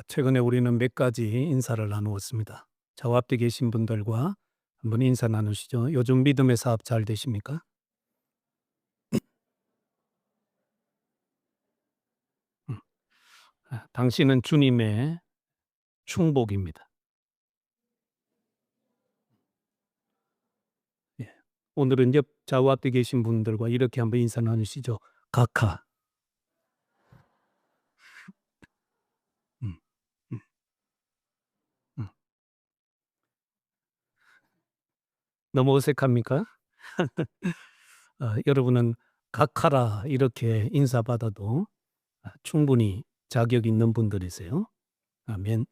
최근에 우리는 몇 가지 인사를 나누었습니다. 저와 앞에 계신 분들과 한번 인사 나누시죠. 요즘 믿음의 사업 잘 되십니까? 음. 당신은 주님의 충복입니다. 예. 오늘은 옆 좌우 앞에 계신 분들과 이렇게 한번 인사 나누시죠. 각하. 음, 음, 음. 너무 어색합니까? 여러분은 각하라 이렇게 인사받아도 충분히 자격 있는 분들이세요. 아멘.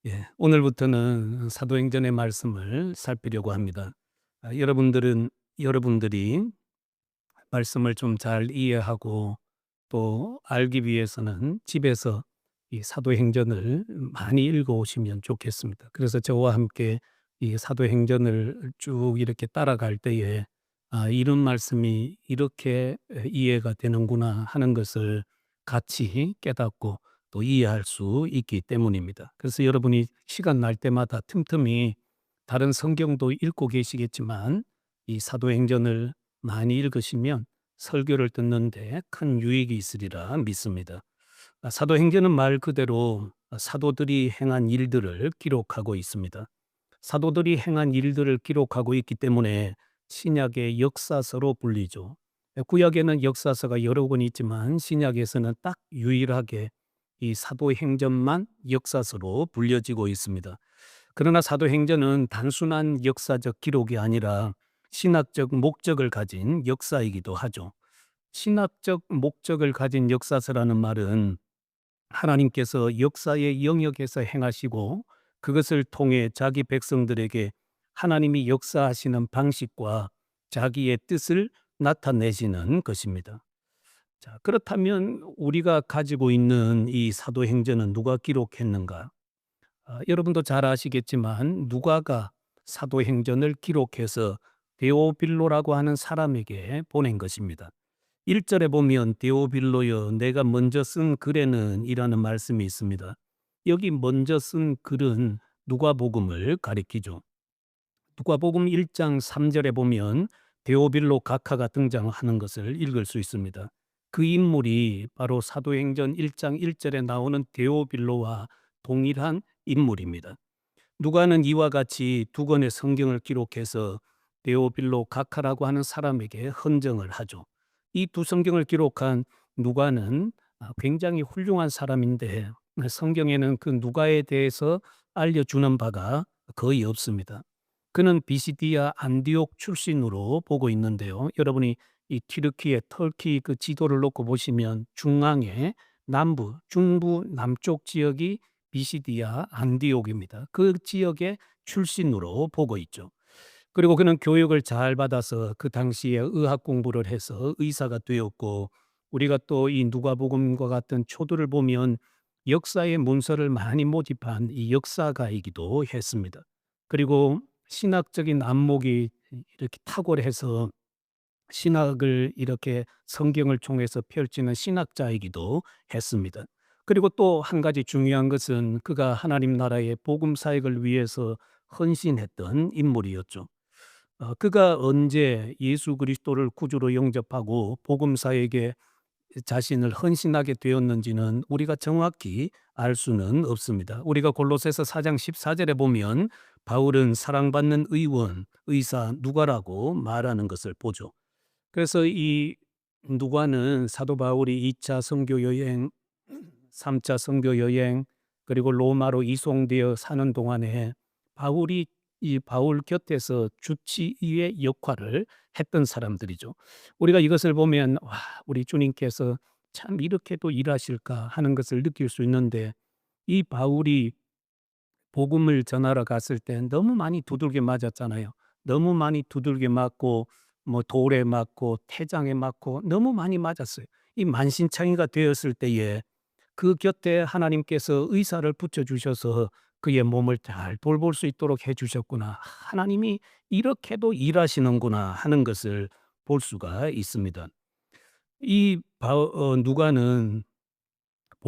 예, 오늘부터는 사도행전의 말씀을 살피려고 합니다. 여러분들이 말씀을 좀 잘 이해하고 또 알기 위해서는 집에서 이 사도행전을 많이 읽어 오시면 좋겠습니다. 그래서 저와 함께 이 사도행전을 쭉 이렇게 따라갈 때에 이런 말씀이 이렇게 이해가 되는구나 하는 것을 같이 깨닫고 또 이해할 수 있기 때문입니다. 그래서 여러분이 시간 날 때마다 틈틈이 다른 성경도 읽고 계시겠지만 이 사도행전을 많이 읽으시면 설교를 듣는데 큰 유익이 있으리라 믿습니다. 사도행전은 말 그대로 사도들이 행한 일들을 기록하고 있습니다. 사도들이 행한 일들을 기록하고 있기 때문에 신약의 역사서로 불리죠. 구약에는 역사서가 여러 권 있지만 신약에서는 딱 유일하게 이 사도행전만 역사서로 불려지고 있습니다. 그러나 사도행전은 단순한 역사적 기록이 아니라 신학적 목적을 가진 역사이기도 하죠. 신학적 목적을 가진 역사서라는 말은 하나님께서 역사의 영역에서 행하시고 그것을 통해 자기 백성들에게 하나님이 역사하시는 방식과 자기의 뜻을 나타내시는 것입니다. 자, 그렇다면 우리가 가지고 있는 이 사도행전은 누가 기록했는가? 여러분도 잘 아시겠지만 누가가 사도행전을 기록해서 데오빌로라고 하는 사람에게 보낸 것입니다. 1절에 보면 데오빌로여 내가 먼저 쓴 글에는 이라는 말씀이 있습니다. 여기 먼저 쓴 글은 누가복음을 가리키죠. 누가복음 1장 3절에 보면 데오빌로 각하가 등장하는 것을 읽을 수 있습니다. 그 인물이 바로 사도행전 1장 1절에 나오는 데오빌로와 동일한 인물입니다. 누가는 이와 같이 두 권의 성경을 기록해서 데오빌로 각하라고 하는 사람에게 헌정을 하죠. 이 두 성경을 기록한 누가는 굉장히 훌륭한 사람인데 성경에는 그 누가에 대해서 알려주는 바가 거의 없습니다. 그는 비시디아 안디옥 출신으로 보고 있는데요. 여러분이 이 튀르키예 터키 그 지도를 놓고 보시면 중앙에 남부, 중부 남쪽 지역이 비시디아 안디옥입니다. 그 지역의 출신으로 보고 있죠. 그리고 그는 교육을 잘 받아서 그 당시에 의학 공부를 해서 의사가 되었고 우리가 또 이 누가복음과 같은 초도를 보면 역사의 문서를 많이 모집한 이 역사가이기도 했습니다. 그리고 신학적인 안목이 이렇게 탁월해서 신학을 이렇게 성경을 통해서 펼치는 신학자이기도 했습니다. 그리고 또 한 가지 중요한 것은 그가 하나님 나라의 복음 사역을 위해서 헌신했던 인물이었죠. 그가 언제 예수 그리스도를 구주로 영접하고 복음 사역에 자신을 헌신하게 되었는지는 우리가 정확히 알 수는 없습니다. 우리가 골로새서 4장 14절에 보면 바울은 사랑받는 의원, 의사 누가라고 말하는 것을 보죠. 그래서 이 누가는 사도 바울이 2차 선교 여행, 3차 선교 여행 그리고 로마로 이송되어 사는 동안에 바울이 이 바울 곁에서 주치의의 역할을 했던 사람들이죠. 우리가 이것을 보면 와, 우리 주님께서 참 이렇게도 일하실까 하는 것을 느낄 수 있는데 이 바울이 복음을 전하러 갔을 때 너무 많이 두들겨 맞았잖아요. 너무 많이 두들겨 맞고 뭐 돌에 맞고 태장에 맞고 너무 많이 맞았어요. 이 만신창이가 되었을 때에 그 곁에 하나님께서 의사를 붙여 주셔서 그의 몸을 잘 돌볼 수 있도록 해 주셨구나. 하나님이 이렇게도 일하시는구나 하는 것을 볼 수가 있습니다. 누가는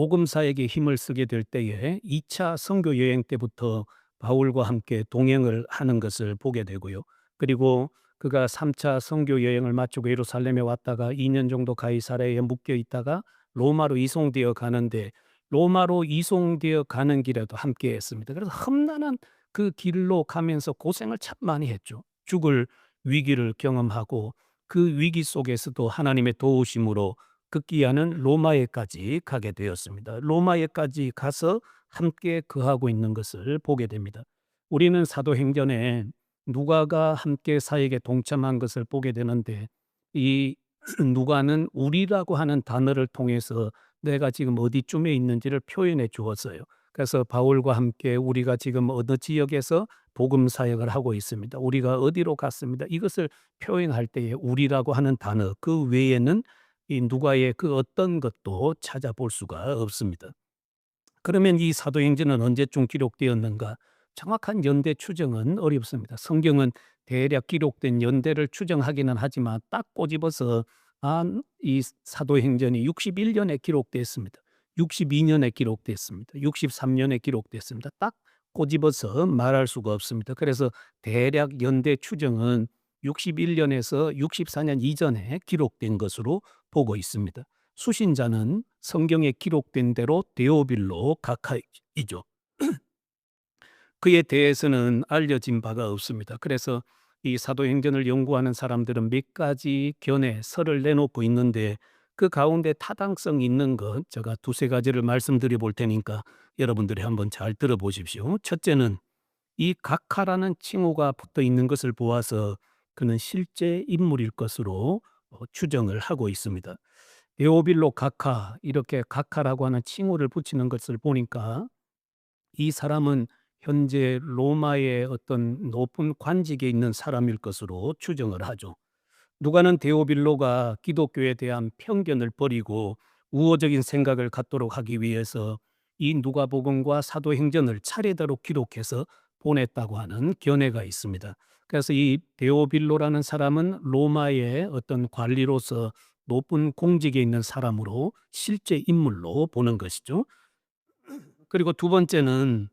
복음사에게 힘을 쓰게 될 때에 2차 선교 여행 때부터 바울과 함께 동행을 하는 것을 보게 되고요. 그리고 그가 3차 선교 여행을 마치고 예루살렘에 왔다가 2년 정도 가이사랴에 묶여 있다가 로마로 이송되어 가는데, 로마로 이송되어 가는 길에도 함께 했습니다. 그래서 험난한 그 길로 가면서 고생을 참 많이 했죠. 죽을 위기를 경험하고 그 위기 속에서도 하나님의 도우심으로 극기야는 로마에까지 가게 되었습니다. 로마에까지 가서 함께 거하고 있는 것을 보게 됩니다. 우리는 사도행전에 누가가 함께 사역에 동참한 것을 보게 되는데, 이 누가는 우리라고 하는 단어를 통해서 내가 지금 어디쯤에 있는지를 표현해 주었어요. 그래서 바울과 함께 우리가 지금 어느 지역에서 복음 사역을 하고 있습니다. 우리가 어디로 갔습니다. 이것을 표현할 때에 우리라고 하는 단어 그 외에는 이 누가의 그 어떤 것도 찾아볼 수가 없습니다. 그러면 이 사도행전은 언제쯤 기록되었는가? 정확한 연대 추정은 어렵습니다. 성경은 대략 기록된 연대를 추정하기는 하지만 딱 꼬집어서 이 사도행전이 61년에 기록됐습니다. 62년에 기록됐습니다. 63년에 기록됐습니다. 딱 꼬집어서 말할 수가 없습니다. 그래서 대략 연대 추정은 61년에서 64년 이전에 기록된 것으로 보고 있습니다. 수신자는 성경에 기록된 대로 데오빌로 각하이죠. 그에 대해서는 알려진 바가 없습니다. 그래서 이 사도행전을 연구하는 사람들은 몇 가지 견해, 설을 내놓고 있는데, 그 가운데 타당성 있는 것 제가 두세 가지를 말씀드려 볼 테니까 여러분들이 한번 잘 들어보십시오. 첫째는 이 각하라는 칭호가 붙어 있는 것을 보아서 그는 실제 인물일 것으로 추정을 하고 있습니다. 데오빌로 각하, 이렇게 각하라고 하는 칭호를 붙이는 것을 보니까 이 사람은 현재 로마의 어떤 높은 관직에 있는 사람일 것으로 추정을 하죠. 누가는 데오빌로가 기독교에 대한 편견을 버리고 우호적인 생각을 갖도록 하기 위해서 이 누가복음과 사도행전을 차례대로 기록해서 보냈다고 하는 견해가 있습니다. 그래서 이 데오빌로라는 사람은 로마의 어떤 관리로서 높은 공직에 있는 사람으로 실제 인물로 보는 것이죠. 그리고 두 번째는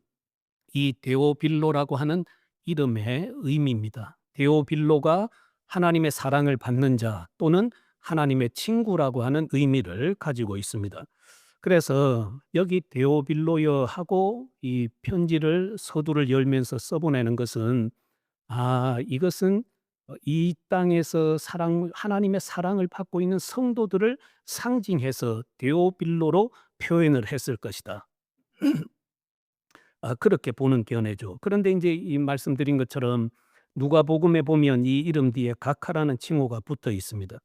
이 데오빌로라고 하는 이름의 의미입니다. 데오빌로가 하나님의 사랑을 받는 자 또는 하나님의 친구라고 하는 의미를 가지고 있습니다. 그래서 여기 데오빌로여 하고 이 편지를 서두를 열면서 써보내는 것은, 이것은 이 땅에서 하나님의 사랑을 받고 있는 성도들을 상징해서 데오빌로로 표현을 했을 것이다. 그렇게 보는 견해죠. 그런데 이제 이 말씀드린 것처럼 누가복음에 보면 이 이름 뒤에 각하라는 칭호가 붙어 있습니다.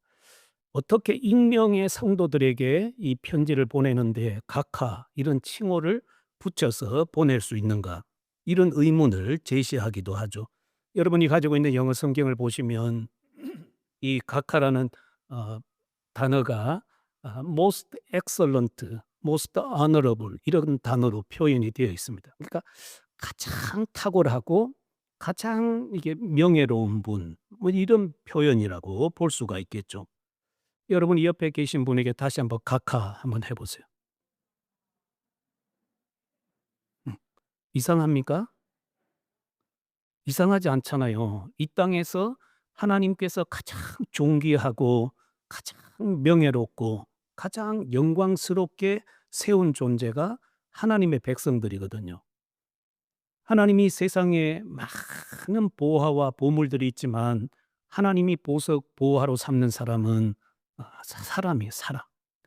어떻게 익명의 성도들에게 이 편지를 보내는데 각하 이런 칭호를 붙여서 보낼 수 있는가? 이런 의문을 제시하기도 하죠. 여러분이 가지고 있는 영어 성경을 보시면 이 각하라는 어 단어가 most excellent, most honorable 이런 단어로 표현이 되어 있습니다. 그러니까 가장 탁월하고 가장 이게 명예로운 분, 뭐 이런 표현이라고 볼 수가 있겠죠. 여러분이 옆에 계신 분에게 다시 한번 각하 한번 해 보세요. 음. 이상합니까? 이상하지 않잖아요. 이 땅에서 하나님께서 가장 존귀하고 가장 명예롭고 가장 영광스럽게 세운 존재가 하나님의 백성들이거든요. 하나님이 세상에 많은 보화와 보물들이 있지만 하나님이 보석 보화로 삼는 사람은 사람이에요, 사람.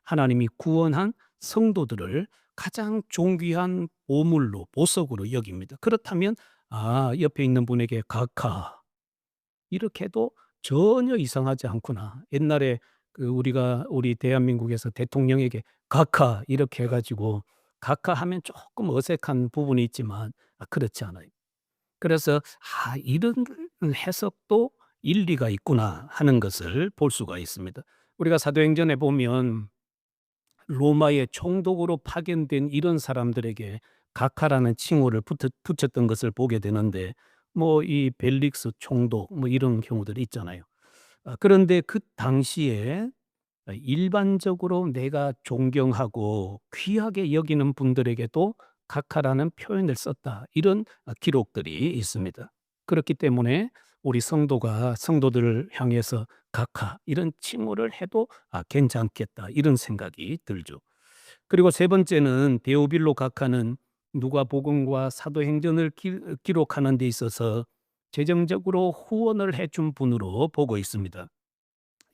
하나님이 구원한 성도들을 가장 존귀한 보물로 보석으로 여깁니다. 그렇다면 옆에 있는 분에게 각하 이렇게 해도 전혀 이상하지 않구나. 옛날에 우리 대한민국에서 대통령에게 각하 이렇게 해 가지고 각하하면 조금 어색한 부분이 있지만 그렇지 않아요. 그래서 '이런 해석도 일리가 있구나.' 하는 것을 볼 수가 있습니다. 우리가 사도행전에 보면 로마의 총독으로 파견된 이런 사람들에게 각하라는 칭호를 붙였던 것을 보게 되는데, 뭐 이 벨릭스 총독 뭐 이런 경우들이 있잖아요. 그런데 그 당시에 일반적으로 내가 존경하고 귀하게 여기는 분들에게도 각하라는 표현을 썼다. 이런 기록들이 있습니다. 그렇기 때문에 우리 성도가 성도들을 향해서 각하 이런 칭호를 해도 괜찮겠다. 이런 생각이 들죠. 그리고 세 번째는 데오빌로 각하는 누가복음과 사도행전을 기록하는 데 있어서 재정적으로 후원을 해준 분으로 보고 있습니다.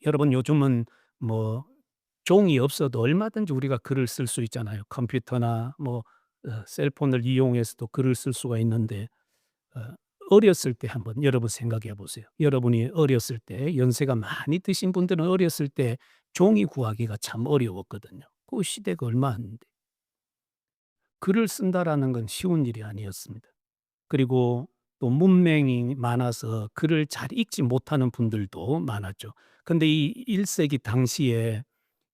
여러분 요즘은 뭐 종이 없어도 얼마든지 우리가 글을 쓸 수 있잖아요. 컴퓨터나 뭐 셀폰을 이용해서도 글을 쓸 수가 있는데 어 어렸을 때 한번 여러분 생각해 보세요. 여러분이 어렸을 때 연세가 많이 드신 분들은 어렸을 때 종이 구하기가 참 어려웠거든요. 그 시대가 얼마 안 돼. 글을 쓴다라는 건 쉬운 일이 아니었습니다. 그리고 또 문맹이 많아서 글을 잘 읽지 못하는 분들도 많았죠. 근데 이 1 세기 당시에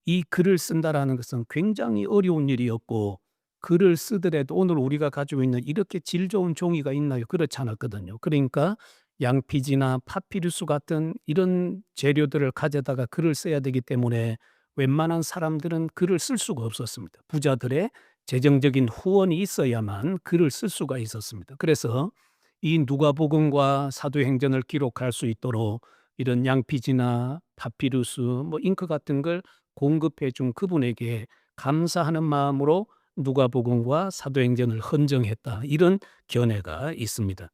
이 글을 쓴다라는 것은 굉장히 어려운 일이었고 글을 쓰더라도 오늘 우리가 가지고 있는 이렇게 질 좋은 종이가 있나요? 그렇지 않았거든요. 그러니까 양피지나 파피루스 같은 이런 재료들을 가져다가 글을 써야 되기 때문에 웬만한 사람들은 글을 쓸 수가 없었습니다. 부자들의 재정적인 후원이 있어야만 글을 쓸 수가 있었습니다. 그래서 이 누가복음과 사도행전을 기록할 수 있도록 이런 양피지나 파피루스 뭐 잉크 같은 걸 공급해 준 그분에게 감사하는 마음으로 누가복음과 사도행전을 헌정했다. 이런 견해가 있습니다.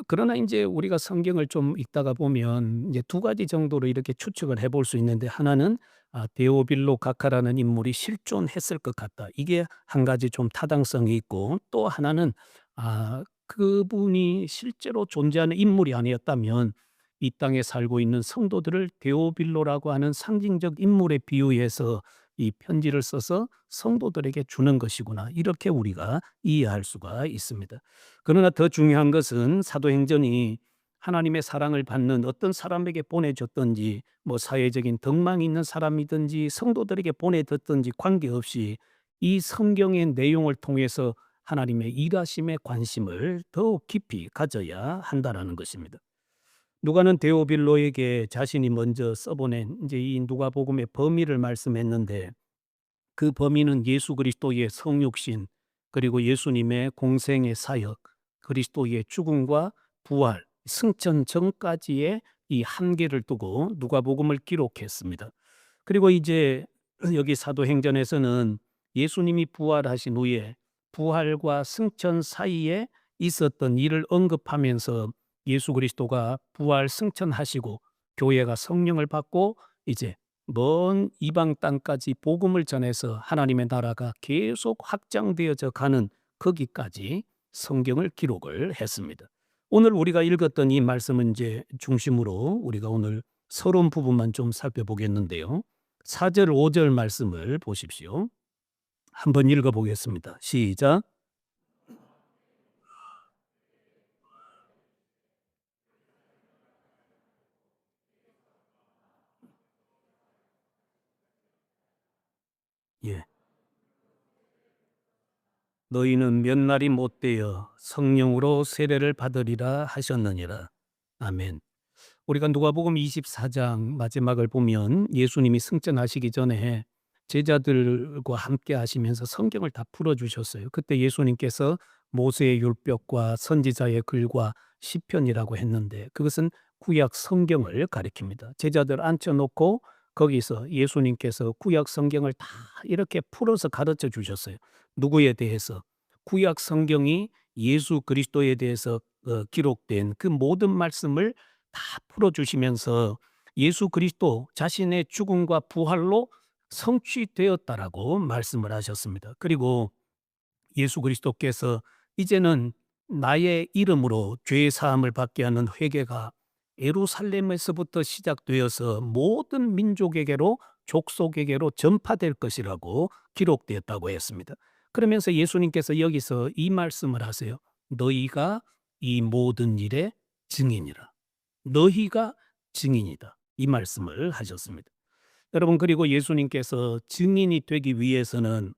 그러나 이제 우리가 성경을 좀 읽다가 보면 이제 두 가지 정도로 이렇게 추측을 해볼 수 있는데 하나는 데오빌로 각하라는 인물이 실존했을 것 같다. 이게 한 가지 좀 타당성이 있고 또 하나는 그분이 실제로 존재하는 인물이 아니었다면 이 땅에 살고 있는 성도들을 데오빌로라고 하는 상징적 인물에 비유해서 이 편지를 써서 성도들에게 주는 것이구나. 이렇게 우리가 이해할 수가 있습니다. 그러나 더 중요한 것은 사도행전이 하나님의 사랑을 받는 어떤 사람에게 보내줬든지 뭐 사회적인 덕망이 있는 사람이든지 성도들에게 보내줬든지 관계없이 이 성경의 내용을 통해서 하나님의 일하심에 관심을 더욱 깊이 가져야 한다라는 것입니다. 누가는 데오빌로에게 자신이 먼저 써보낸 이제 이 누가복음의 범위를 말씀했는데 그 범위는 예수 그리스도의 성육신 그리고 예수님의 공생의 사역 그리스도의 죽음과 부활 승천 전까지의 이 한계를 두고 누가복음을 기록했습니다. 그리고 이제 여기 사도행전에서는 예수님이 부활하신 후에 부활과 승천 사이에 있었던 일을 언급하면서 예수 그리스도가 부활 승천하시고 교회가 성령을 받고 이제 먼 이방 땅까지 복음을 전해서 하나님의 나라가 계속 확장되어져 가는 거기까지 성경을 기록을 했습니다. 오늘 우리가 읽었던 이 말씀은 이제 중심으로 우리가 오늘 서론 부분만 좀 살펴보겠는데요. 4절 5절 말씀을 보십시오. 한번 읽어 보겠습니다. 시작. 예. 너희는 몇 날이 못되어 성령으로 세례를 받으리라 하셨느니라. 아멘. 우리가 누가복음 24장 마지막을 보면 예수님이 승천하시기 전에 제자들과 함께 하시면서 성경을 다 풀어 주셨어요. 그때 예수님께서 모세의 율법과 선지자의 글과 시편이라고 했는데 그것은 구약 성경을 가리킵니다. 제자들 앉혀 놓고 거기서 예수님께서 구약 성경을 다 이렇게 풀어서 가르쳐 주셨어요. 누구에 대해서? 구약 성경이 예수 그리스도에 대해서 기록된 그 모든 말씀을 다 풀어 주시면서 예수 그리스도 자신의 죽음과 부활로 성취되었다라고 말씀을 하셨습니다. 그리고 예수 그리스도께서 이제는 나의 이름으로 죄 사함을 받게 하는 회개가 예루살렘에서부터 시작되어서 모든 민족에게로 족속에게로 전파될 것이라고 기록되었다고 했습니다. 그러면서 예수님께서 여기서 이 말씀을 하세요. 너희가 이 모든 일의 증인이라. 너희가 증인이다. 이 말씀을 하셨습니다. 여러분 그리고 예수님께서 증인이 되기 위해서는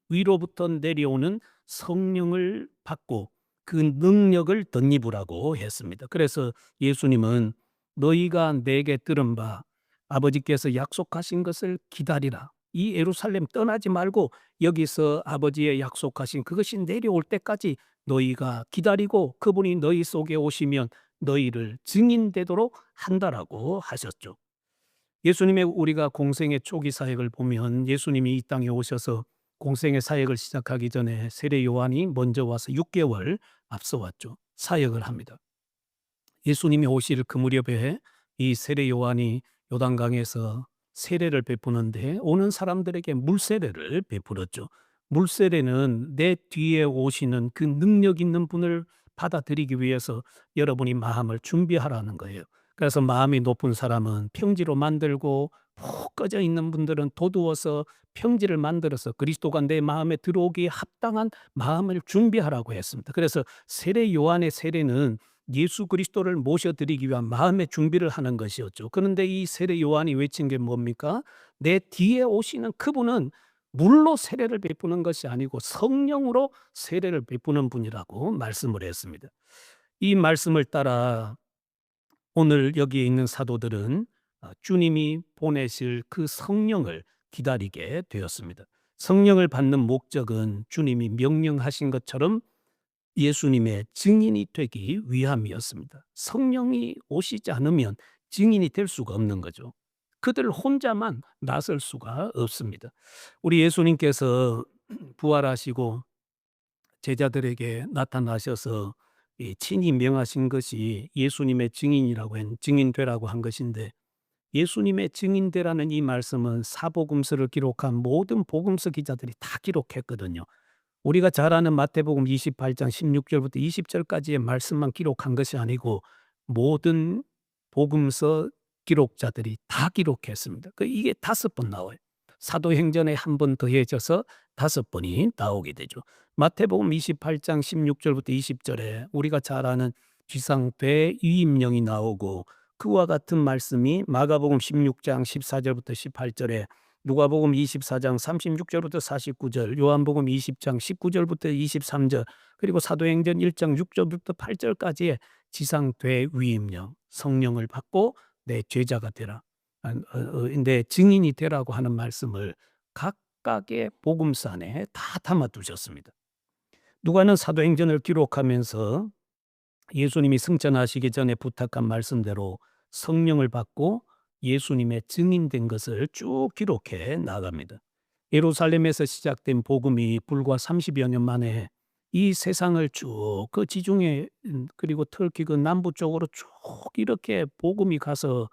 위로부터 내려오는 성령을 받고 그 능력을 덧입으라고 했습니다. 그래서 예수님은 너희가 내게 들은 바 아버지께서 약속하신 것을 기다리라. 이 예루살렘 떠나지 말고 여기서 아버지의 약속하신 그것이 내려올 때까지 너희가 기다리고 그분이 너희 속에 오시면 너희를 증인되도록 한다라고 하셨죠. 예수님의 우리가 공생의 초기 사역을 보면 예수님이 이 땅에 오셔서 공생의 사역을 시작하기 전에 세례 요한이 먼저 와서 6개월 앞서 왔죠. 사역을 합니다. 예수님이 오실 그 무렵에 이 세례 요한이 요단강에서 세례를 베푸는데 오는 사람들에게 물세례를 베풀었죠. 물세례는 내 뒤에 오시는 그 능력 있는 분을 받아들이기 위해서 여러분이 마음을 준비하라는 거예요. 그래서 마음이 높은 사람은 평지로 만들고 푹 꺼져 있는 분들은 도두어서 평지를 만들어서 그리스도가 내 마음에 들어오기에 합당한 마음을 준비하라고 했습니다. 그래서 세례 요한의 세례는 예수 그리스도를 모셔드리기 위한 마음의 준비를 하는 것이었죠. 그런데 이 세례 요한이 외친 게 뭡니까? 내 뒤에 오시는 그분은 물로 세례를 베푸는 것이 아니고 성령으로 세례를 베푸는 분이라고 말씀을 했습니다. 이 말씀을 따라 오늘 여기에 있는 사도들은 주님이 보내실 그 성령을 기다리게 되었습니다. 성령을 받는 목적은 주님이 명령하신 것처럼 예수님의 증인이 되기 위함이었습니다. 성령이 오시지 않으면 증인이 될 수가 없는 거죠. 그들 혼자만 나설 수가 없습니다. 우리 예수님께서 부활하시고 제자들에게 나타나셔서 친히 명하신 것이 예수님의 증인이라고 증인되라고 한 것인데 예수님의 증인되라는 이 말씀은 사복음서를 기록한 모든 복음서 기자들이 다 기록했거든요. 우리가 잘 아는 마태복음 28장 16절부터 20절까지의 말씀만 기록한 것이 아니고 모든 복음서 기록자들이 다 기록했습니다. 이게 5번 나와요. 사도행전에 한 번 더해져서 5번이 나오게 되죠. 마태복음 28장 16절부터 20절에 우리가 잘 아는 지상배 위임령이 나오고 그와 같은 말씀이 마가복음 16장 14절부터 18절에 누가복음 24장 36절부터 49절, 요한복음 20장 19절부터 23절, 그리고 사도행전 1장 6절부터 8절까지의 지상대 위임령, 성령을 받고 내 제자가 되라, 내 증인이 되라고 하는 말씀을 각각의 복음서 안에 다 담아두셨습니다. 누가는 사도행전을 기록하면서 예수님이 승천하시기 전에 부탁한 말씀대로 성령을 받고 예수님의 증인된 것을 쭉 기록해 나갑니다. 예루살렘에서 시작된 복음이 불과 30여 년 만에 이 세상을 쭉 그 지중해 그리고 터키 그 남부 쪽으로 쭉 이렇게 복음이 가서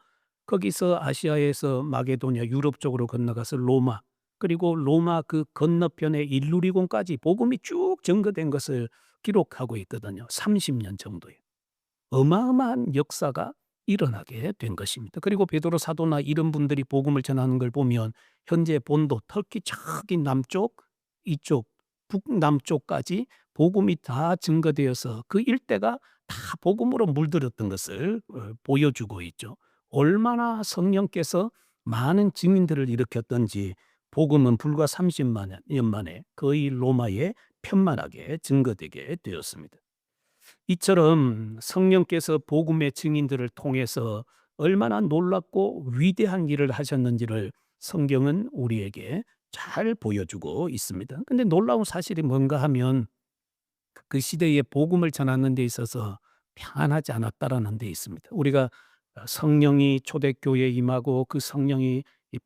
거기서 아시아에서 마게도냐 유럽 쪽으로 건너가서 로마 그리고 로마 그 건너편에 일루리곤까지 복음이 쭉 전거된 것을 기록하고 있거든요. 30년 정도에. 어마어마한 역사가 일어나게 된 것입니다. 그리고 베드로 사도나 이런 분들이 복음을 전하는 걸 보면 현재 본도 터키 저기 남쪽 이쪽 북남쪽까지 복음이 다 증거되어서 그 일대가 다 복음으로 물들었던 것을 보여주고 있죠. 얼마나 성령께서 많은 증인들을 일으켰던지 복음은 불과 30만 년 만에 거의 로마에 편만하게 증거되게 되었습니다. 이처럼 성령께서 복음의 증인들을 통해서 얼마나 놀랍고 위대한 일을 하셨는지를 성경은 우리에게 잘 보여주고 있습니다. 근데 놀라운 사실이 뭔가 하면 그 시대에 복음을 전하는 데 있어서 평안하지 않았다라는 데 있습니다. 우리가 성령이 초대교회에 임하고 그 성령이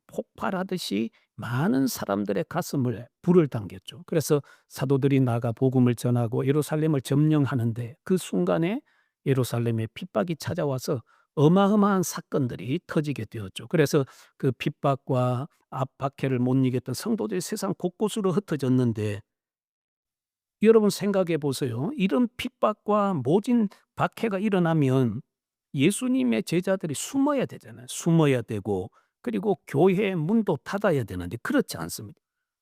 폭발하듯이 많은 사람들의 가슴을 불을 당겼죠. 그래서 사도들이 나가 복음을 전하고 예루살렘을 점령하는데 그 순간에 예루살렘에 핍박이 찾아와서 어마어마한 사건들이 터지게 되었죠. 그래서 그 핍박과 압박해를 못 이겼던 성도들이 세상 곳곳으로 흩어졌는데 여러분 생각해 보세요. 이런 핍박과 모진 박해가 일어나면 예수님의 제자들이 숨어야 되잖아요. 숨어야 되고 그리고 교회의 문도 닫아야 되는데 그렇지 않습니다.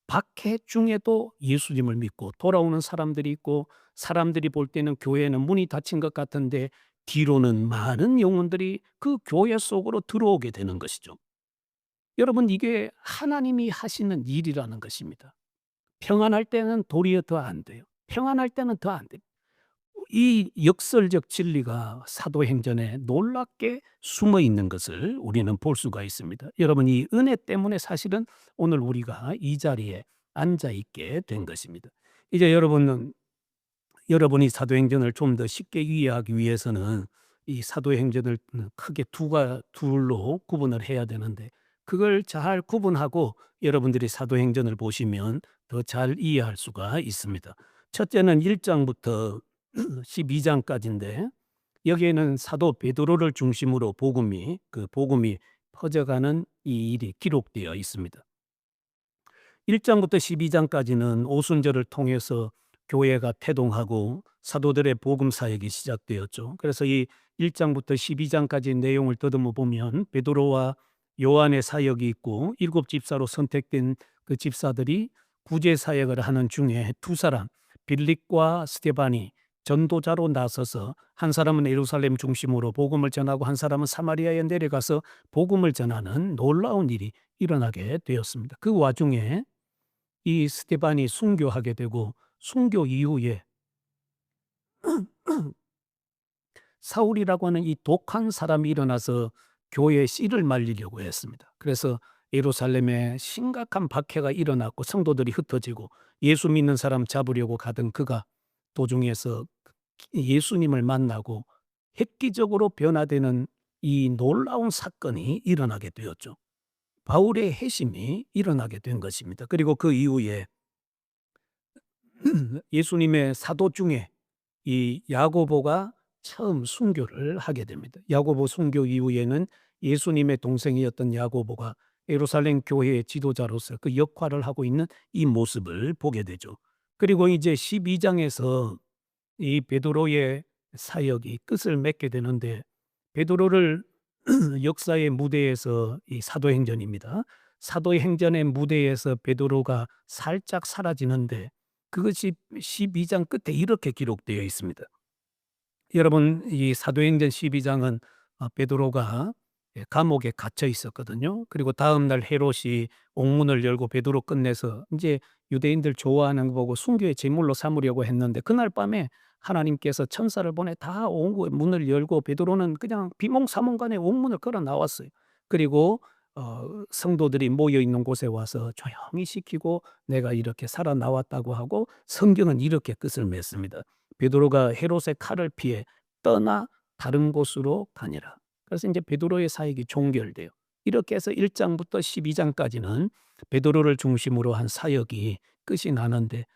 박해 중에도 예수님을 믿고 돌아오는 사람들이 있고 사람들이 볼 때는 교회는 문이 닫힌 것 같은데 뒤로는 많은 영혼들이 그 교회 속으로 들어오게 되는 것이죠. 여러분 이게 하나님이 하시는 일이라는 것입니다. 평안할 때는 도리어 더 안 돼요. 평안할 때는 더 안 돼요. 이 역설적 진리가 사도행전에 놀랍게 숨어 있는 것을 우리는 볼 수가 있습니다. 여러분, 이 은혜 때문에 사실은 오늘 우리가 이 자리에 앉아 있게 된 것입니다. 이제 여러분이 사도행전을 좀 더 쉽게 이해하기 위해서는 이 사도행전을 크게 둘로 구분을 해야 되는데, 그걸 잘 구분하고 여러분들이 사도행전을 보시면 더 잘 이해할 수가 있습니다. 첫째는 1 장부터 12 장까지인데, 여기에는 사도 베드로를 중심으로 복음이 퍼져가는 이 일이 기록되어 있습니다. 1 장부터 12 장까지는 오순절을 통해서 교회가 태동하고 사도들의 복음 사역이 시작되었죠. 그래서 이 1 장부터 12 장까지 내용을 더듬어 보면 베드로와 요한의 사역이 있고 7 집사로 선택된 그 집사들이 구제 사역을 하는 중에 두 사람, 빌립과 스데반이 전도자로 나서서 한 사람은 예루살렘 중심으로 복음을 전하고 한 사람은 사마리아에 내려가서 복음을 전하는 놀라운 일이 일어나게 되었습니다. 그 와중에 이 스데반이 순교하게 되고, 순교 이후에 사울이라고 하는 이 독한 사람이 일어나서 교회에 씨를 말리려고 했습니다. 그래서 예루살렘에 심각한 박해가 일어났고 성도들이 흩어지고 예수 믿는 사람 잡으려고 가던 그가 도중에서 예수님을 만나고 획기적으로 변화되는 이 놀라운 사건이 일어나게 되었죠. 바울의 회심이 일어나게 된 것입니다. 그리고 그 이후에 예수님의 사도 중에 이 야고보가 처음 순교를 하게 됩니다. 야고보 순교 이후에는 예수님의 동생이었던 야고보가 예루살렘 교회의 지도자로서 그 역할을 하고 있는 이 모습을 보게 되죠. 그리고 이제 12장에서 이 베드로의 사역이 끝을 맺게 되는데, 베드로를 역사의 무대에서, 이 사도행전입니다. 사도행전의 무대에서 베드로가 살짝 사라지는데, 그것이 12장 끝에 이렇게 기록되어 있습니다. 여러분, 이 사도행전 12장은 베드로가 감옥에 갇혀 있었거든요. 그리고 다음 날 헤롯이 옥문을 열고 베드로 끝내서 이제 유대인들 좋아하는 거 보고 순교의 제물로 삼으려고 했는데, 그날 밤에 하나님께서 천사를 보내 다 옥 문을 열고 베드로는 그냥 비몽사몽간에 옥문을 걸어 나왔어요. 그리고 성도들이 모여 있는 곳에 와서 조용히 시키고 내가 이렇게 살아나왔다고 하고, 성경은 이렇게 끝을 맺습니다. 베드로가 헤롯의 칼을 피해 떠나 다른 곳으로 가니라. 그래서 이제 베드로의 사역이 종결돼요. 이렇게 해서 1 장부터 12 장까지는 베드로를 중심으로 한 사역이 끝이 나는데,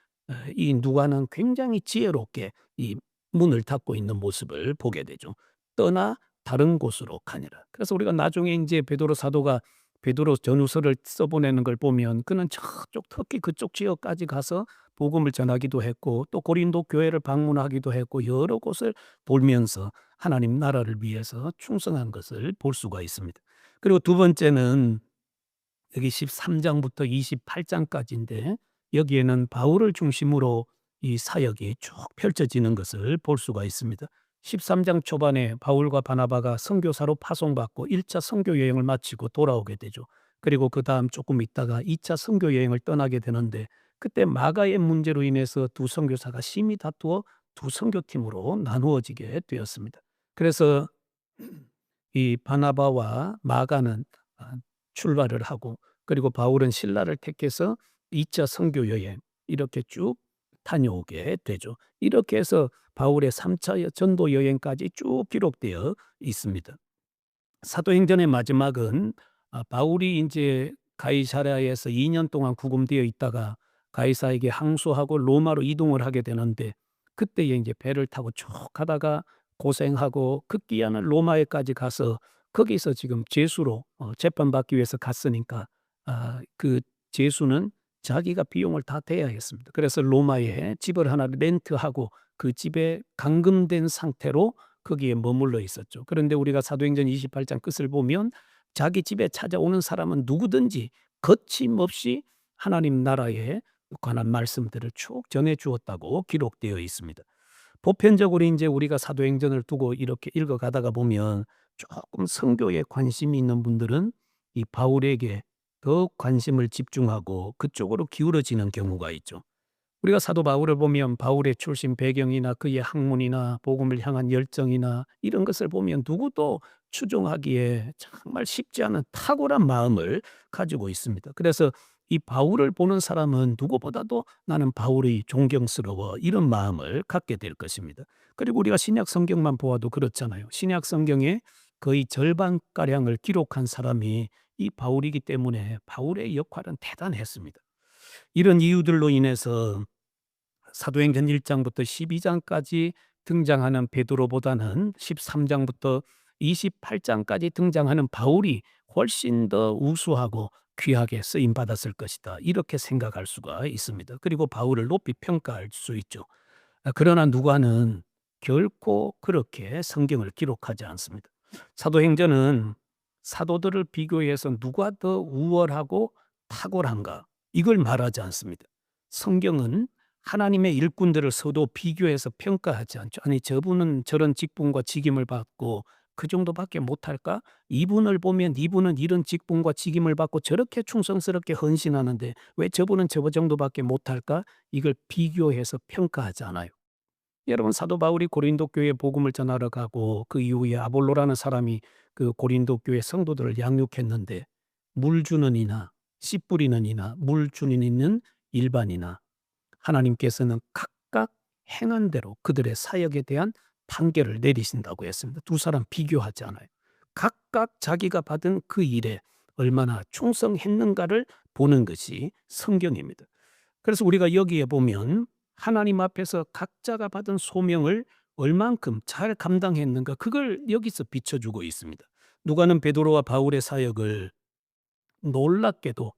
이 누가는 굉장히 지혜롭게 이 문을 닫고 있는 모습을 보게 되죠. 떠나 다른 곳으로 가니라. 그래서 우리가 나중에 이제 베드로 사도가 베드로 전후서를 써보내는 걸 보면 그는 저쪽 터키 그쪽 지역까지 가서 복음을 전하기도 했고, 또 고린도 교회를 방문하기도 했고, 여러 곳을 돌면서 하나님 나라를 위해서 충성한 것을 볼 수가 있습니다. 그리고 두 번째는 여기 13 장부터 28 장까지인데, 여기에는 바울을 중심으로 이 사역이 쭉 펼쳐지는 것을 볼 수가 있습니다. 13장 초반에 바울과 바나바가 선교사로 파송받고 1차 선교 여행을 마치고 돌아오게 되죠. 그리고 그다음 조금 있다가 2차 선교 여행을 떠나게 되는데, 그때 마가의 문제로 인해서 두 선교사가 심히 다투어 두 선교팀으로 나누어지게 되었습니다. 그래서 이 바나바와 마가는 출발을 하고, 그리고 바울은 신라를 택해서 2차 선교 여행 이렇게 쭉 다녀오게 되죠. 이렇게 해서 바울의 3차 전도 여행까지 쭉 기록되어 있습니다. 사도행전의 마지막은 바울이 인제 가이사랴에서 2년 동안 구금되어 있다가 가이사에게 항소하고 로마로 이동을 하게 되는데, 그때에 인제 배를 타고 쭉 가다가 고생하고 급기야는 로마에까지 가서 거기서 지금 죄수로 재판받기 위해서 갔으니까 그 죄수는 자기가 비용을 다 대야 했습니다. 그래서 로마에 집을 하나 렌트하고 그 집에 감금된 상태로 거기에 머물러 있었죠. 그런데 우리가 사도행전 28장 끝을 보면 자기 집에 찾아오는 사람은 누구든지 거침없이 하나님 나라에 관한 말씀들을 쭉 전해 주었다고 기록되어 있습니다. 보편적으로 인제 우리가 사도행전을 두고 이렇게 읽어 가다가 보면 쪼끔 선교에 관심이 있는 분들은 이 바울에게 더욱 관심을 집중하고 그쪽으로 기울어지는 경우가 있죠. 우리가 사도 바울을 보면 바울의 출신 배경이나 그의 학문이나 복음을 향한 열정이나 이런 것을 보면 누구도 추종하기에 정말 쉽지 않은 탁월한 마음을 가지고 있습니다. 그래서 이 바울을 보는 사람은 누구보다도 나는 바울이 존경스러워 이런 마음을 갖게 될 것입니다. 그리고 우리가 신약 성경만 보아도 그렇잖아요. 신약 성경의 거의 절반가량을 기록한 사람이 이 바울이기 때문에 바울의 역할은 대단했습니다. 이런 이유들로 인해서 사도행전 1장부터 12장까지 등장하는 베드로보다는 13장부터 28장까지 등장하는 바울이 훨씬 더 우수하고 귀하게 쓰임 받았을 것이다. 이렇게 생각할 수가 있습니다. 그리고 바울을 높이 평가할 수 있죠. 그러나 누가는 결코 그렇게 성경을 기록하지 않습니다. 사도행전은 사도들을 비교해서 누가 더 우월하고 탁월한가 이걸 말하지 않습니다. 성경은 하나님의 일꾼들을 서로 비교해서 평가하지 않죠. 아니 저분은 저런 직분과 직임을 받고 그 정도밖에 못할까? 이분을 보면 이분은 이런 직분과 직임을 받고 저렇게 충성스럽게 헌신하는데 왜 저분은 저 정도밖에 못할까? 이걸 비교해서 평가하지 않아요. 여러분 사도 바울이 고린도 교회에 복음을 전하러 가고 그 이후에 아볼로라는 사람이 그 고린도 교회 성도들을 양육했는데 물 주는 이나 씨 뿌리는 이나 물 주는 이는 일반이나 하나님께서는 각각 행한 대로 그들의 사역에 대한 판결을 내리신다고 했습니다. 두 사람 비교하지 않아요. 각각 자기가 받은 그 일에 얼마나 충성했는가를 보는 것이 성경입니다. 그래서 우리가 여기에 보면 하나님 앞에서 각자가 받은 소명을 얼만큼 잘 감당했는가 그걸 여기서 비춰주고 있습니다. 누가는 베드로와 바울의 사역을 놀랍게도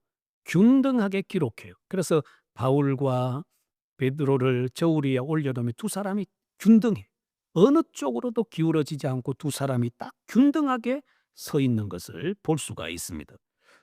균등하게 기록해요. 그래서 바울과 베드로를 저울 위에 올려놓으면 두 사람이 균등해. 어느 쪽으로도 기울어지지 않고 두 사람이 딱 균등하게 서 있는 것을 볼 수가 있습니다.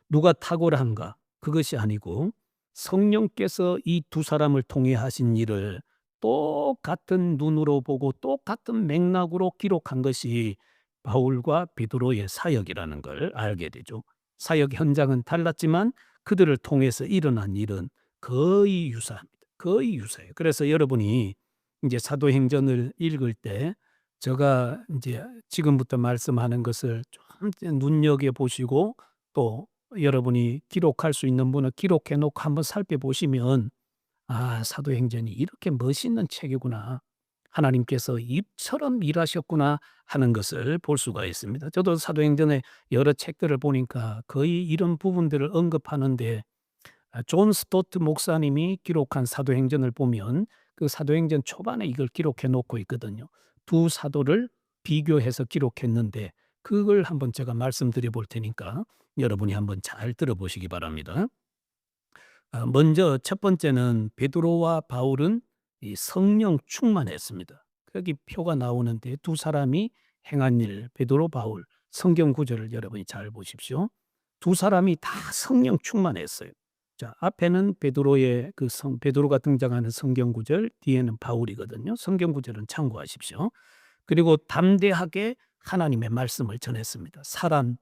누가 탁월한가? 그것이 아니고 성령께서 이 두 사람을 통해 하신 일을 똑같은 눈으로 보고 똑같은 맥락으로 기록한 것이 바울과 베드로의 사역이라는 걸 알게 되죠. 사역 현장은 달랐지만 그들을 통해서 일어난 일은 거의 유사합니다. 거의 유사해요. 그래서 여러분이 이제 사도행전을 읽을 때 제가 이제 지금부터 말씀하는 것을 좀 눈여겨 보시고 또 여러분이 기록할 수 있는 분은 기록해 놓고 한번 살펴보시면 '아 사도행전이 이렇게 멋있는 책이구나. 하나님께서 입처럼 일하셨구나.' 하는 것을 볼 수가 있습니다. 저도 사도행전의 여러 책들을 보니까 거의 이런 부분들을 언급하는데 존 스토트 목사님이 기록한 사도행전을 보면 그 사도행전 초반에 이걸 기록해 놓고 있거든요. 두 사도를 비교해서 기록했는데 그걸 한번 제가 말씀드려 볼 테니까 여러분이 한번 잘 들어보시기 바랍니다. 먼저 첫 번째는 베드로와 바울은 이 성령 충만했습니다. 여기 표가 나오는데 두 사람이 행한 일, 베드로, 바울, 성경 구절을 여러분이 잘 보십시오. 두 사람이 다 성령 충만했어요. 자, 앞에는 베드로의 베드로가 등장하는 성경 구절, 뒤에는 바울이거든요. 성경 구절은 참고하십시오. 그리고 담대하게 하나님의 말씀을 전했습니다. 사람,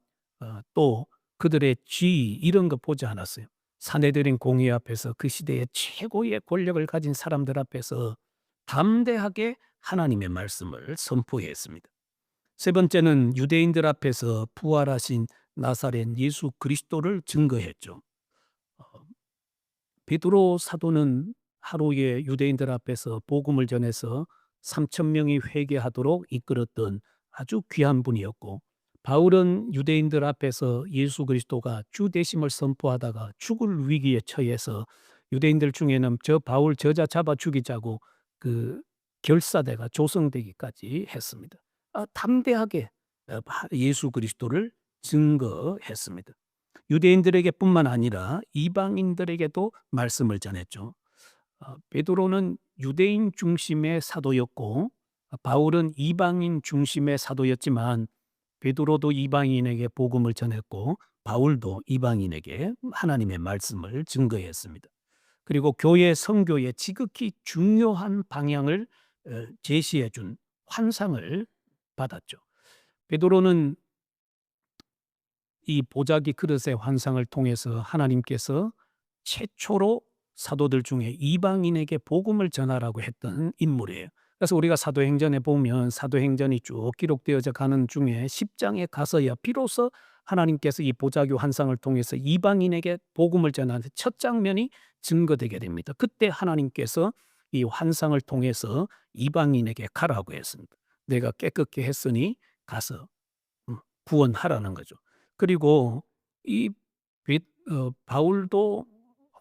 또 그들의 지위 이런 거 보지 않았어요. 사내들인 공의 앞에서 그 시대의 최고의 권력을 가진 사람들 앞에서 담대하게 하나님의 말씀을 선포했습니다. 세 번째는 유대인들 앞에서 부활하신 나사렛 예수 그리스도를 증거했죠. 어, 베드로 사도는 하루에 유대인들 앞에서 복음을 전해서 3천 명이 회개하도록 이끌었던 아주 귀한 분이었고 바울은 유대인들 앞에서 예수 그리스도가 주 되심을 선포하다가 죽을 위기에 처해서 유대인들 중에는 저 바울 저자 잡아 죽이자고 그 결사대가 조성되기까지 했습니다. 담대하게 예수 그리스도를 증거했습니다. 유대인들에게뿐만 아니라 이방인들에게도 말씀을 전했죠. 베드로는 유대인 중심의 사도였고 바울은 이방인 중심의 사도였지만 베드로도 이방인에게 복음을 전했고 바울도 이방인에게 하나님의 말씀을 증거했습니다. 그리고 교회 선교의 지극히 중요한 방향을 제시해 준 환상을 받았죠. 베드로는 이 보자기 그릇의 환상을 통해서 하나님께서 최초로 사도들 중에 이방인에게 복음을 전하라고 했던 인물이에요. 그래서 우리가 사도행전에 보면 사도행전이 쭉 기록되어져 가는 중에 10장에 가서야 비로소 하나님께서 이 보자기 환상을 통해서 이방인에게 복음을 전하는 첫 장면이 증거되게 됩니다. 그때 하나님께서 이 환상을 통해서 이방인에게 가라고 했습니다. 내가 깨끗게 했으니 가서 구원하라는 거죠. 그리고 이 바울도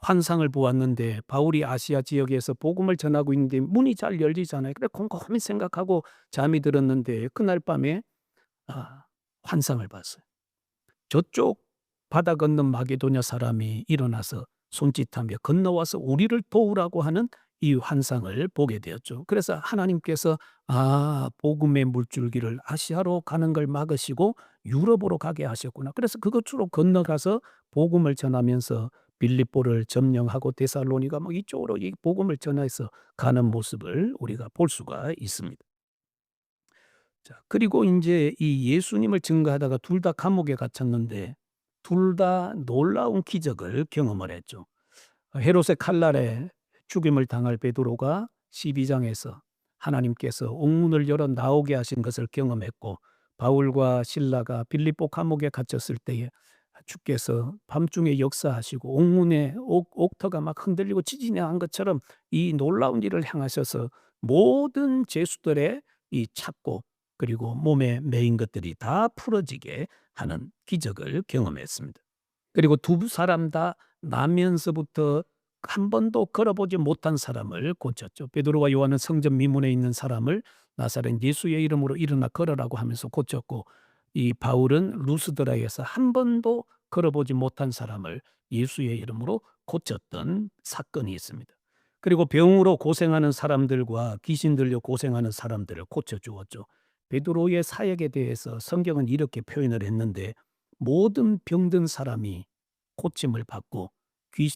환상을 보았는데 바울이 아시아 지역에서 복음을 전하고 있는데 문이 잘 열리잖아요. 그래 곰곰이 생각하고 잠이 들었는데 그날 밤에 환상을 봤어요. 저쪽 바다 건너 마게도냐 사람이 일어나서 손짓하며 건너와서 우리를 도우라고 하는 이 환상을 보게 되었죠. 그래서 하나님께서 복음의 물줄기를 아시아로 가는 걸 막으시고 유럽으로 가게 하셨구나. 그래서 그것으로 건너가서 복음을 전하면서 빌립보를 점령하고 데살로니가 이쪽으로 이 복음을 전해서 가는 모습을 우리가 볼 수가 있습니다. 자, 그리고 인제 이 예수님을 증거하다가 둘 다 감옥에 갇혔는데 둘 다 놀라운 기적을 경험을 했죠. 헤롯의 칼날에 죽임을 당할 베드로가 12장에서 하나님께서 옥문을 열어 나오게 하신 것을 경험했고 바울과 실라가 빌립보 감옥에 갇혔을 때에 주께서 밤중에 역사하시고 옥문의 옥터가 막 흔들리고 지진이 난 것처럼 이 놀라운 일을 행하셔서 모든 죄수들의 이 찾고 그리고 몸에 매인 것들이 다 풀어지게 하는 기적을 경험했습니다. 그리고 두 사람 다 나면서부터 한 번도 걸어보지 못한 사람을 고쳤죠. 베드로와 요한은 성전 미문에 있는 사람을 나사렛 예수의 이름으로 일어나 걸으라고 하면서 고쳤고 이 바울은 루스드라에서 한 번도 걸어보지 못한 사람을 예수의 이름으로 고쳤던 사건이 있습니다. 그리고 병으로 고생하는 사람들과 귀신 들려 고생하는 사람들을 고쳐주었죠. 베드로의 사역에 대해서 성경은 이렇게 표현을 했는데 모든 병든 사람이 고침을 받고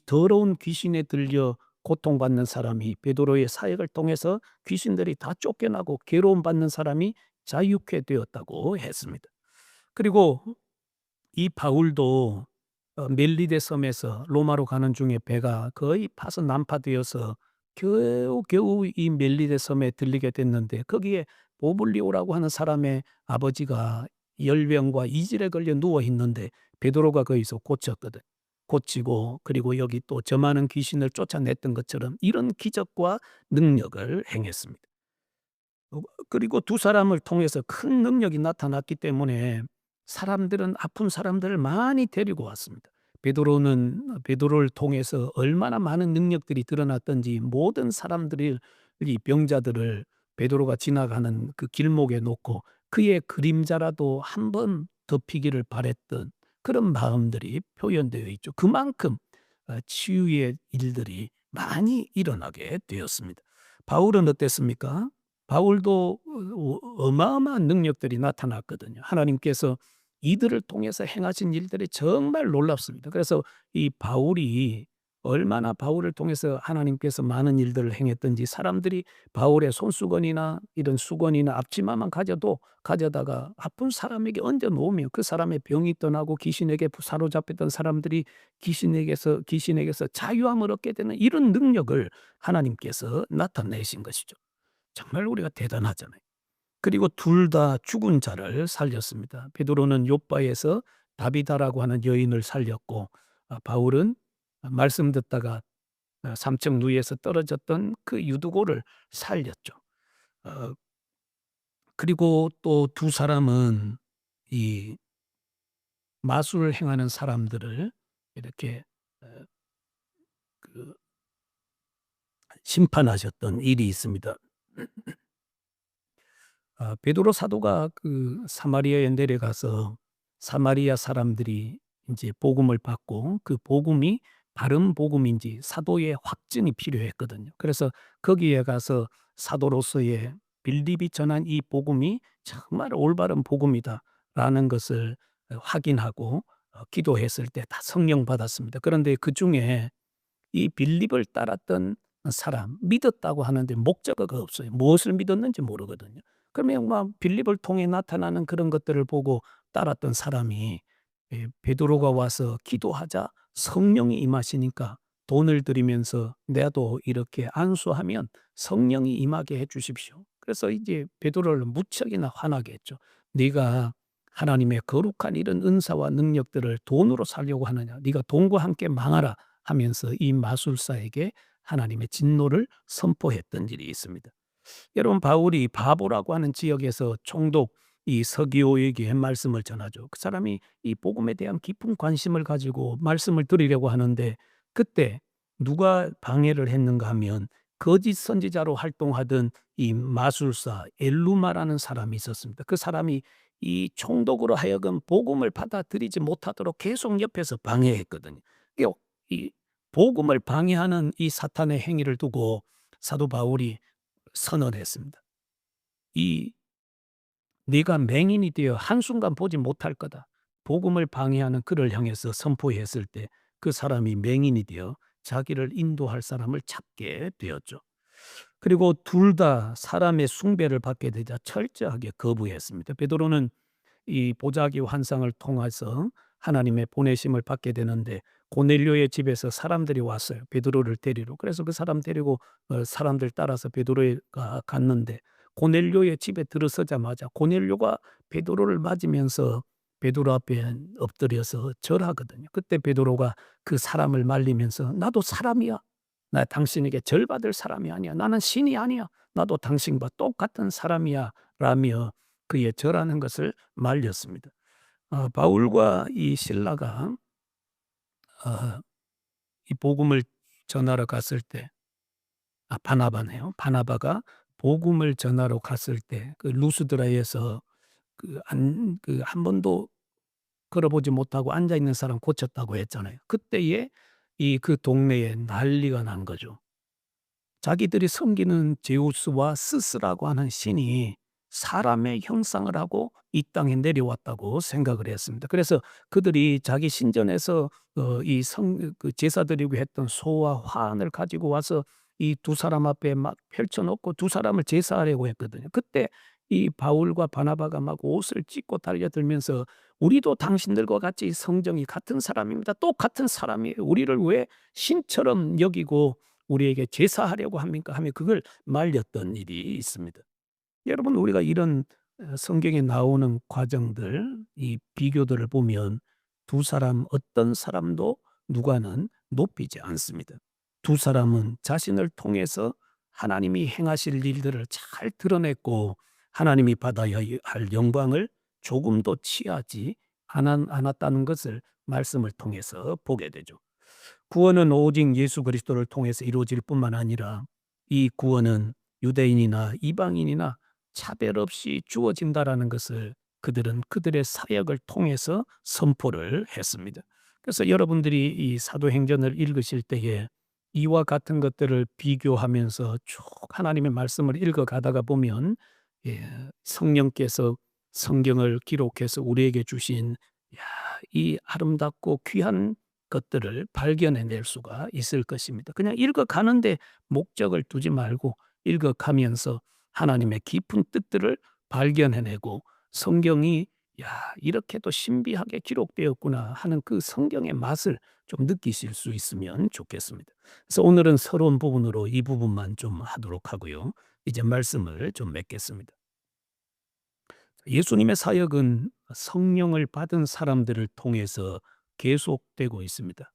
더러운 귀신에 들려 고통받는 사람이 베드로의 사역을 통해서 귀신들이 다 쫓겨나고 괴로움받는 사람이 자유케 되었다고 했습니다. 그리고 이 바울도 멜리데 섬에서 로마로 가는 중에 배가 거의 파서 난파되어서 겨우 이 멜리데 섬에 들리게 됐는데 거기에 보블리오라고 하는 사람의 아버지가 열병과 이질에 걸려 누워 있는데 베드로가 거기서 고쳤거든. 고치고 그리고 여기 또 저 많은 귀신을 쫓아냈던 것처럼 이런 기적과 능력을 행했습니다. 그리고 두 사람을 통해서 큰 능력이 나타났기 때문에 사람들은 아픈 사람들을 많이 데리고 왔습니다. 베드로를 통해서 얼마나 많은 능력들이 드러났던지 모든 사람들이 이 병자들을 베드로가 지나가는 그 길목에 놓고 그의 그림자라도 한 번 덮이기를 바랬던 그런 마음들이 표현되어 있죠. 그만큼 치유의 일들이 많이 일어나게 되었습니다. 바울은 어땠습니까? 바울도 어마어마한 능력들이 나타났거든요. 하나님께서 이들을 통해서 행하신 일들이 정말 놀랍습니다. 그래서 이 바울이 얼마나 바울을 통해서 하나님께서 많은 일들을 행했던지 사람들이 바울의 손수건이나 이런 수건이나 앞치마만 가져다가 아픈 사람에게 얹어 놓으면 그 사람의 병이 떠나고 귀신에게 사로잡혔던 사람들이 귀신에게서 자유함을 얻게 되는 이런 능력을 하나님께서 나타내신 것이죠. 정말 우리가 대단하잖아요. 그리고 둘 다 죽은 자를 살렸습니다. 베드로는 욥바에서 다비다라고 하는 여인을 살렸고 바울은 말씀 듣다가 삼층 누이에서 떨어졌던 그 유두고를 살렸죠. 어 그리고 또 두 사람은 이 마술을 행하는 사람들을 이렇게 어 그 심판하셨던 일이 있습니다. 베드로 사도가 그 사마리아에 내려가서 사마리아 사람들이 인제 복음을 받고 그 복음이 바른 복음인지 사도의 확증이 필요했거든요. 그래서 거기에 가서 사도로서의 빌립이 전한 이 복음이 정말 올바른 복음이다라는 것을 확인하고 기도했을 때 다 성령 받았습니다. 그런데 그중에 이 빌립을 따랐던 사람 믿었다고 하는데 목적어가 없어요. 무엇을 믿었는지 모르거든요. 그러면 막 빌립을 통해 나타나는 그런 것들을 보고 따랐던 사람이 베드로가 와서 기도하자 성령이 임하시니까 돈을 드리면서 나도 이렇게 안수하면 성령이 임하게 해 주십시오. 그래서 이제 베드로를 무척이나 화나게 했죠. 네가 하나님의 거룩한 이런 은사와 능력들을 돈으로 살려고 하느냐. 네가 돈과 함께 망하라 하면서 이 마술사에게 하나님의 진노를 선포했던 일이 있습니다. 여러분 바울이 바보라고 하는 지역에서 총독 이 서기오에게 말씀을 전하죠. 그 사람이 이 복음에 대한 깊은 관심을 가지고 말씀을 드리려고 하는데 그때 누가 방해를 했는가 하면 거짓 선지자로 활동하던 이 마술사 엘루마라는 사람이 있었습니다. 그 사람이 이 총독으로 하여금 복음을 받아들이지 못하도록 계속 옆에서 방해했거든요. 이 복음을 방해하는 이 사탄의 행위를 두고 사도 바울이 선언했습니다. 이 네가 맹인이 되어 한순간 보지 못할 거다. 복음을 방해하는 그를 향해서 선포했을 때 그 사람이 맹인이 되어 자기를 인도할 사람을 찾게 되었죠. 그리고 둘 다 사람의 숭배를 받게 되자 철저하게 거부했습니다. 베드로는 이 보자기 환상을 통해서 하나님의 보내심을 받게 되는데 고넬료의 집에서 사람들이 왔어요. 베드로를 데리러. 그래서 그 사람 데리고 사람들 따라서 베드로가 갔는데 고넬료의 집에 들어서자마자 고넬료가 베드로를 맞으면서 베드로 앞에 엎드려서 절하거든요. 그때 베드로가 그 사람을 말리면서 나도 사람이야. 나 당신에게 절받을 사람이 아니야. 나는 신이 아니야. 나도 당신과 똑같은 사람이야. 라며 그의 절하는 것을 말렸습니다. 바울과 이 실라가 이 복음을 전하러 갔을 때 바나바네요. 바나바가 복음을 전하러 갔을 때 그 루스드라에서 한 번도 걸어보지 못하고 앉아 있는 사람 고쳤다고 했잖아요. 그때에 그 동네에 난리가 난 거죠. 자기들이 섬기는 제우스와 스스라고 하는 신이 사람의 형상을 하고 이 땅에 내려왔다고 생각을 했습니다. 그래서 그들이 자기 신전에서 제사 드리고 했던 소와 화환을 가지고 와서 이 두 사람 앞에 막 펼쳐 놓고 두 사람을 제사하려고 했거든요. 그때 이 바울과 바나바가 막 옷을 찢고 달려들면서 "우리도 당신들과 같이 성정이 같은 사람입니다. 똑같은 사람이에요. 우리를 왜 신처럼 여기고 우리에게 제사하려고 합니까?" 하며 그걸 말렸던 일이 있습니다. 여러분 우리가 이런 성경에 나오는 과정들 이 비교들을 보면 두 사람 어떤 사람도 누가는 높이지 않습니다. 두 사람은 자신을 통해서 하나님이 행하실 일들을 잘 드러냈고 하나님이 받아야 할 영광을 조금도 취하지 않았다는 것을 말씀을 통해서 보게 되죠. 구원은 오직 예수 그리스도를 통해서 이루어질 뿐만 아니라 이 구원은 유대인이나 이방인이나 차별 없이 주어진다라는 것을 그들은 그들의 사역을 통해서 선포를 했습니다. 그래서 여러분들이 이 사도행전을 읽으실 때에 이와 같은 것들을 비교하면서 쭉 하나님의 말씀을 읽어가다가 보면 성령께서 성경을 기록해서 우리에게 주신 이 아름답고 귀한 것들을 발견해낼 수가 있을 것입니다. 그냥 읽어가는데 목적을 두지 말고 읽어가면서 하나님의 깊은 뜻들을 발견해내고 성경이 '야 이렇게도 신비하게 기록되었구나.' 하는 그 성경의 맛을 좀 느끼실 수 있으면 좋겠습니다. 그래서 오늘은 새로운 부분으로 이 부분만 좀 하도록 하고요. 이제 말씀을 좀 맺겠습니다. 예수님의 사역은 성령을 받은 사람들을 통해서 계속되고 있습니다.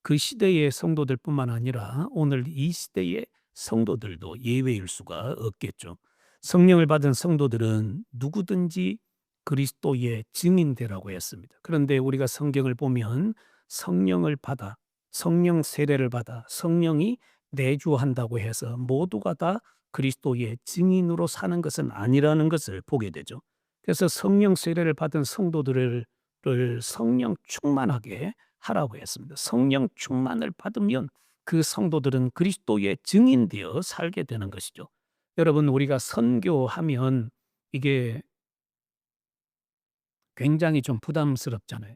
그 시대의 성도들뿐만 아니라 오늘 이 시대의 성도들도 예외일 수가 없겠죠. 성령을 받은 성도들은 누구든지 그리스도의 증인되라고 했습니다. 그런데 우리가 성경을 보면 성령을 받아 성령 세례를 받아 성령이 내주한다고 해서 모두가 다 그리스도의 증인으로 사는 것은 아니라는 것을 보게 되죠. 그래서 성령 세례를 받은 성도들을 성령 충만하게 하라고 했습니다. 성령 충만을 받으면 그 성도들은 그리스도의 증인되어 살게 되는 것이죠. 여러분 우리가 선교하면 이게 굉장히 좀 부담스럽잖아요.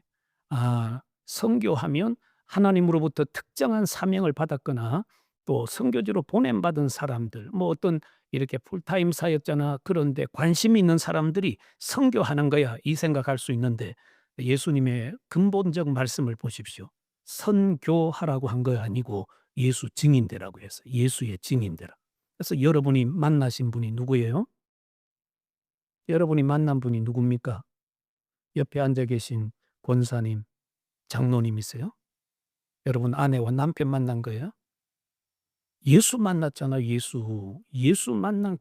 선교하면 하나님으로부터 특정한 사명을 받았거나 또 선교지로 보냄받은 사람들 뭐 어떤 이렇게 풀타임 사역자나 그런데 관심 있는 사람들이 선교하는 거야 이 생각할 수 있는데 예수님의 근본적 말씀을 보십시오. 선교하라고 한 거 아니고 예수 증인되라고 해서 예수의 증인되라. 그래서 여러분이 만나신 분이 누구예요? 여러분이 만난 분이 누굽니까? 옆에 앉아 계신 권사님, 장로님이세요? 여러분 아내와 남편 만난 거예요? 예수 만났잖아요, 예수. 예수 만난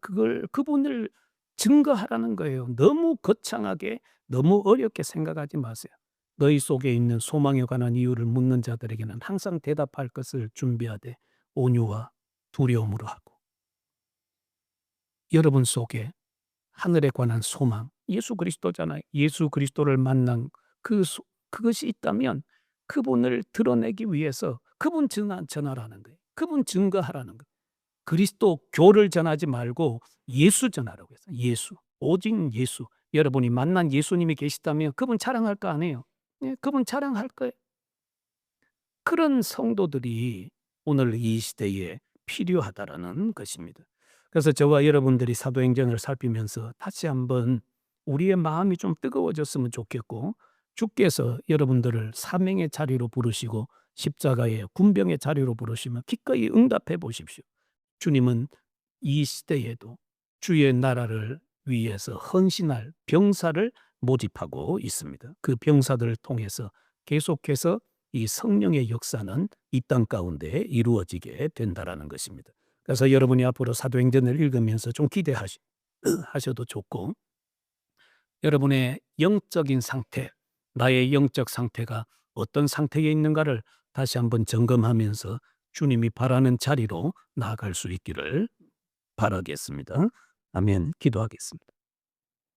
그분을 증거하라는 거예요. 너무 거창하게, 너무 어렵게 생각하지 마세요. 너희 속에 있는 소망에 관한 이유를 묻는 자들에게는 항상 대답할 것을 준비하되 온유와 두려움으로 하고. 여러분 속에 하늘에 관한 소망, 예수 그리스도잖아요. 예수 그리스도를 만난 그것이 있다면 그분을 드러내기 위해서 그분 전하라는 거예요. 그분 증거하라는 거예요. 그리스도 교를 전하지 말고 예수 전하라고 했어요. 예수. 오직 예수. 여러분이 만난 예수님이 계시다면 그분 자랑할 거 아니에요. 예, 그분 자랑할 거예요. 그런 성도들이 오늘 이 시대에 필요하다라는 것입니다. 그래서 저와 여러분들이 사도행전을 살피면서 다시 한번 우리의 마음이 좀 뜨거워졌으면 좋겠고, 주께서 여러분들을 사명의 자리로 부르시고 십자가의 군병의 자리로 부르시면 기꺼이 응답해 보십시오. 주님은 이 시대에도 주의 나라를 위해서 헌신할 병사를 모집하고 있습니다. 그 병사들을 통해서 계속해서 이 성령의 역사는 이 땅 가운데 이루어지게 된다라는 것입니다. 그래서 여러분이 앞으로 사도행전을 읽으면서 좀 기대하셔도 좋고, 여러분의 영적인 상태, 나의 영적 상태가 어떤 상태에 있는가를 다시 한번 점검하면서 주님이 바라는 자리로 나아갈 수 있기를 바라겠습니다. 아멘. 기도하겠습니다.